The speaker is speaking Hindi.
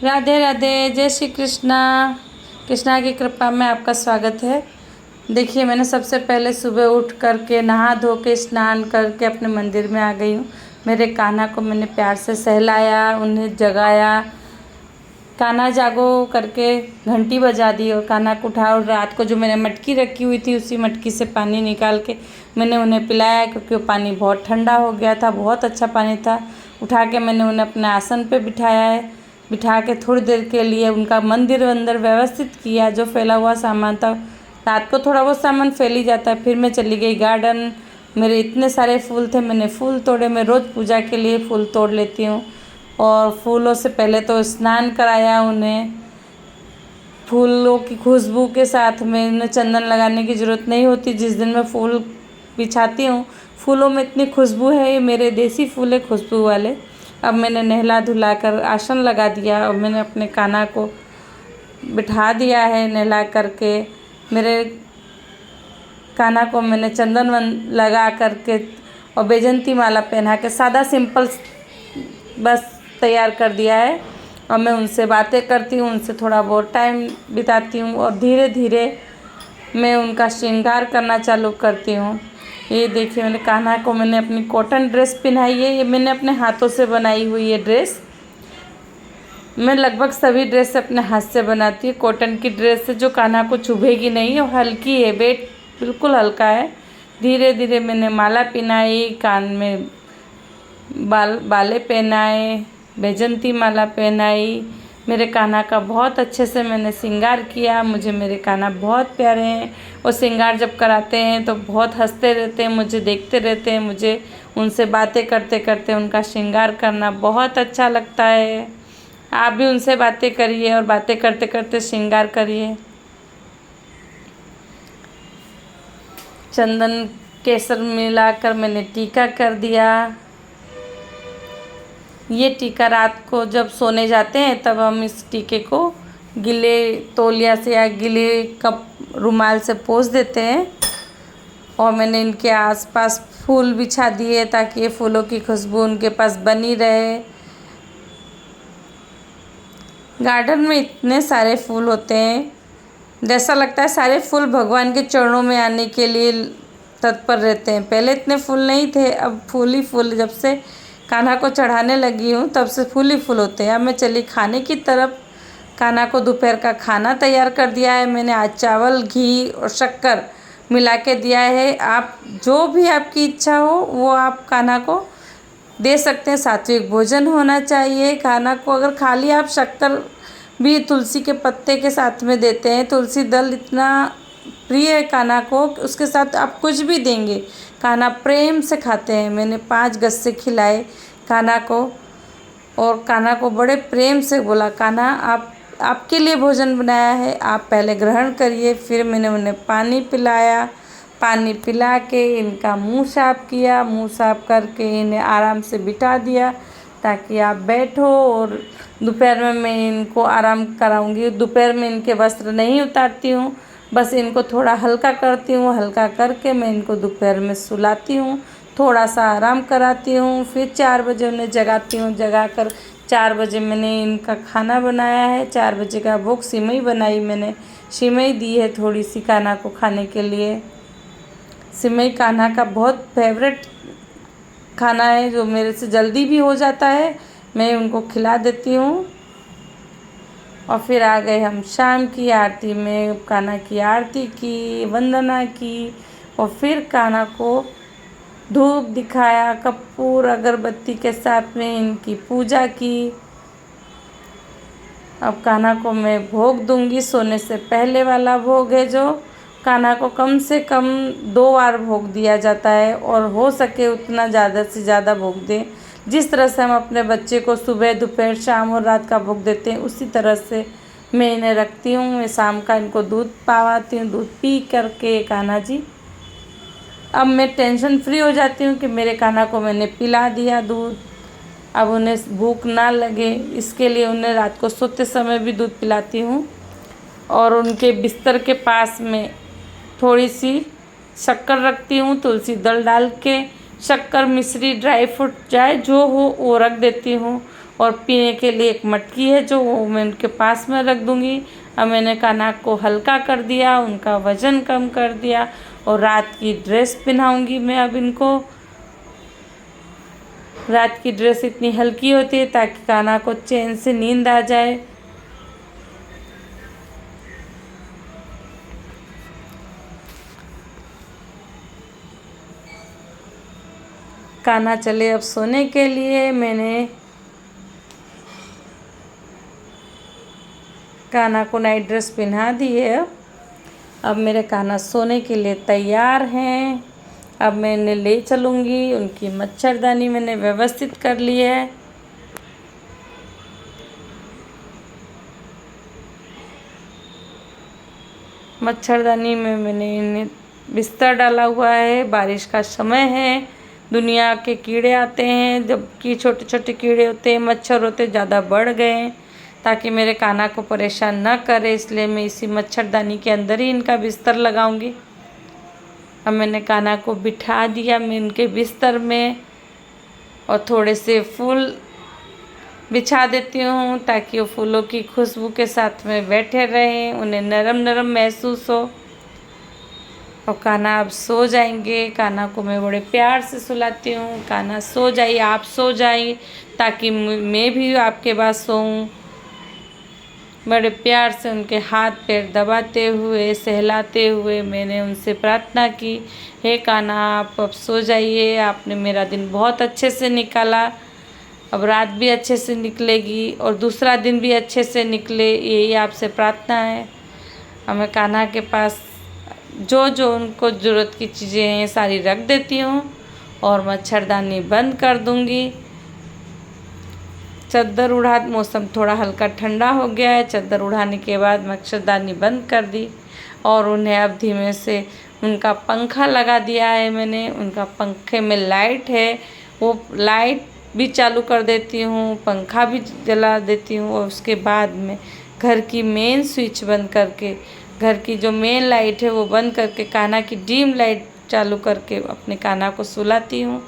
राधे राधे, जय श्री कृष्णा। कृष्णा की कृपा में आपका स्वागत है। देखिए, मैंने सबसे पहले सुबह उठ करके नहा धो के स्नान करके अपने मंदिर में आ गई हूँ। मेरे कान्हा को मैंने प्यार से सहलाया, उन्हें जगाया, कान्हा जागो करके घंटी बजा दी और कान्हा को उठाया। और रात को जो मैंने मटकी रखी हुई थी उसी मटकी से पानी निकाल के मैंने उन्हें पिलाया, क्योंकि वो पानी बहुत ठंडा हो गया था, बहुत अच्छा पानी था। उठा के मैंने उन्हें अपने आसन पे बिठाया है। बिठा के थोड़ी देर के लिए उनका मंदिर अंदर व्यवस्थित किया। जो फैला हुआ सामान था, रात को थोड़ा बहुत सामान फैल ही जाता है। फिर मैं चली गई गार्डन। मेरे इतने सारे फूल थे, मैंने फूल तोड़े। मैं रोज़ पूजा के लिए फूल तोड़ लेती हूँ। और फूलों से पहले तो स्नान कराया उन्हें। फूलों की खुशबू के साथ में उन्हें चंदन लगाने की ज़रूरत नहीं होती। जिस दिन मैं फूल बिछाती हूँ, फूलों में इतनी खुशबू है, ये मेरे देसी फूल है खुशबू वाले। अब मैंने नहला धुला कर आसन लगा दिया और मैंने अपने कान्हा को बिठा दिया है नहला करके। मेरे कान्हा को मैंने चंदन लगा करके और बैजंती माला पहना के सादा सिंपल बस तैयार कर दिया है। और मैं उनसे बातें करती हूँ, उनसे थोड़ा बहुत टाइम बिताती हूँ और धीरे धीरे मैं उनका श्रृंगार करना चालू करती हूँ। ये देखिए, मैंने कान्हा को मैंने अपनी कॉटन ड्रेस पहनाई है। ये मैंने अपने हाथों से बनाई हुई है ड्रेस। मैं लगभग सभी ड्रेस अपने हाथ से बनाती हूँ। कॉटन की ड्रेस है जो कान्हा को चुभेगी नहीं और हल्की है, वेट बिल्कुल हल्का है। धीरे धीरे मैंने माला पहनाई, कान में बाले पहनाए, बैजंती माला पहनाई। मेरे कान्हा का बहुत अच्छे से मैंने श्रृंगार किया। मुझे मेरे कान्हा बहुत प्यारे हैं और श्रृंगार जब कराते हैं तो बहुत हंसते रहते हैं, मुझे देखते रहते हैं। मुझे उनसे बातें करते करते उनका श्रृंगार करना बहुत अच्छा लगता है। आप भी उनसे बातें करिए और बातें करते करते श्रृंगार करिए। चंदन केसर मिलाकर मैंने टीका कर दिया। ये टीका रात को जब सोने जाते हैं तब हम इस टीके को गीले तौलिया से या गीले कप रुमाल से पोंछ देते हैं। और मैंने इनके आसपास फूल बिछा दिए ताकि ये फूलों की खुशबू उनके पास बनी रहे। गार्डन में इतने सारे फूल होते हैं, जैसा लगता है सारे फूल भगवान के चरणों में आने के लिए तत्पर रहते हैं। पहले इतने फूल नहीं थे, अब फूल ही फूल। जब से कान्हा को चढ़ाने लगी हूँ तब से फूल ही फूल होते हैं। अब मैं चली खाने की तरफ। कान्हा को दोपहर का खाना तैयार कर दिया है मैंने। आज चावल, घी और शक्कर मिला के दिया है। आप जो भी आपकी इच्छा हो वो आप कान्हा को दे सकते हैं। सात्विक भोजन होना चाहिए। कान्हा को अगर खाली आप शक्कर भी तुलसी के पत्ते के साथ में देते हैं, तुलसी दल इतना प्रिय है कान्हा को, उसके साथ आप कुछ भी देंगे कान्हा प्रेम से खाते हैं। मैंने 5 गस्से खिलाए कान्हा को और कान्हा को बड़े प्रेम से बोला, कान्हा आपके लिए भोजन बनाया है, आप पहले ग्रहण करिए। फिर मैंने उन्हें पानी पिलाया। पानी पिला के इनका मुंह साफ किया। मुंह साफ करके इन्हें आराम से बिठा दिया ताकि आप बैठो। और दोपहर में मैं इनको आराम कराऊंगी। दोपहर में इनके वस्त्र नहीं उतारती हूँ, बस इनको थोड़ा हल्का करती हूँ। हल्का करके मैं इनको दोपहर में सुलाती हूँ, थोड़ा सा आराम कराती हूँ। फिर 4 बजे उन्हें जगाती हूँ। जगाकर 4 बजे मैंने इनका खाना बनाया है। 4 बजे का भोग सिमई बनाई मैंने। सिमई दी है थोड़ी सी कान्हा को खाने के लिए। सिमई कान्हा का बहुत फेवरेट खाना है जो मेरे से जल्दी भी हो जाता है। मैं उनको खिला देती हूँ। और फिर आ गए हम शाम की आरती में। कान्हा की आरती की, वंदना की और फिर कान्हा को धूप दिखाया, कपूर अगरबत्ती के साथ में इनकी पूजा की। अब कान्हा को मैं भोग दूंगी। सोने से पहले वाला भोग है जो कान्हा को कम से कम 2 बार भोग दिया जाता है और हो सके उतना ज़्यादा से ज़्यादा भोग दें। जिस तरह से हम अपने बच्चे को सुबह, दोपहर, शाम और रात का भोग देते हैं, उसी तरह से मैं इन्हें रखती हूँ। मैं शाम का इनको दूध पावाती हूँ। दूध पी करके कान्हा जी, अब मैं टेंशन फ्री हो जाती हूँ कि मेरे कान्हा को मैंने पिला दिया दूध। अब उन्हें भूख ना लगे इसके लिए उन्हें रात को सोते समय भी दूध पिलाती हूँ। और उनके बिस्तर के पास में थोड़ी सी शक्कर रखती हूँ, तुलसी दल डाल के। शक्कर, मिश्री, ड्राई फ्रूट चाहे जो हो वो रख देती हूँ। और पीने के लिए एक मटकी है जो मैं उनके पास में रख दूँगी। अब मैंने कान्हा को हल्का कर दिया, उनका वज़न कम कर दिया और रात की ड्रेस पहनाऊँगी मैं अब इनको। रात की ड्रेस इतनी हल्की होती है ताकि कान्हा को चैन से नींद आ जाए। कान्हा चले अब सोने के लिए। मैंने कान्हा को नाइट ड्रेस पहना दी है। अब मेरे कान्हा सोने के लिए तैयार हैं। अब मैं इन्हें ले चलूँगी। उनकी मच्छरदानी मैंने व्यवस्थित कर ली है। मच्छरदानी में मैंने इन्हें बिस्तर डाला हुआ है। बारिश का समय है, दुनिया के कीड़े आते हैं, जबकि छोटे छोटे कीड़े होते हैं, मच्छर होते ज़्यादा बढ़ गए हैं। ताकि मेरे कान्हा को परेशान ना करे, इसलिए मैं इसी मच्छरदानी के अंदर ही इनका बिस्तर लगाऊंगी। अब मैंने कान्हा को बिठा दिया मैं इनके बिस्तर में और थोड़े से फूल बिछा देती हूँ ताकि वो फूलों की खुशबू के साथ में बैठे रहें, उन्हें नरम नरम महसूस हो। और कान्हा अब सो जाएंगे। कान्हा को मैं बड़े प्यार से सुलाती हूँ, कान्हा सो जाइए, आप सो जाइए ताकि मैं भी आपके पास सोऊं। बड़े प्यार से उनके हाथ पैर दबाते हुए, सहलाते हुए मैंने उनसे प्रार्थना की, हे कान्हा आप अब सो जाइए, आपने मेरा दिन बहुत अच्छे से निकाला, अब रात भी अच्छे से निकलेगी और दूसरा दिन भी अच्छे से निकले, यही आपसे प्रार्थना है। और मैं कान्हा के पास जो जो उनको ज़रूरत की चीज़ें हैं सारी रख देती हूँ और मच्छरदानी बंद कर दूँगी। चद्दर उड़ा, मौसम थोड़ा हल्का ठंडा हो गया है। चद्दर उड़ाने के बाद मच्छरदानी बंद कर दी और उन्हें अब धीमे से उनका पंखा लगा दिया है मैंने। उनका पंखे में लाइट है, वो लाइट भी चालू कर देती हूँ, पंखा भी जला देती हूँ और उसके बाद में घर की मेन स्विच बंद करके, घर की जो मेन लाइट है वो बंद करके कान्हा की डिम लाइट चालू करके अपने कान्हा को सुलाती हूँ।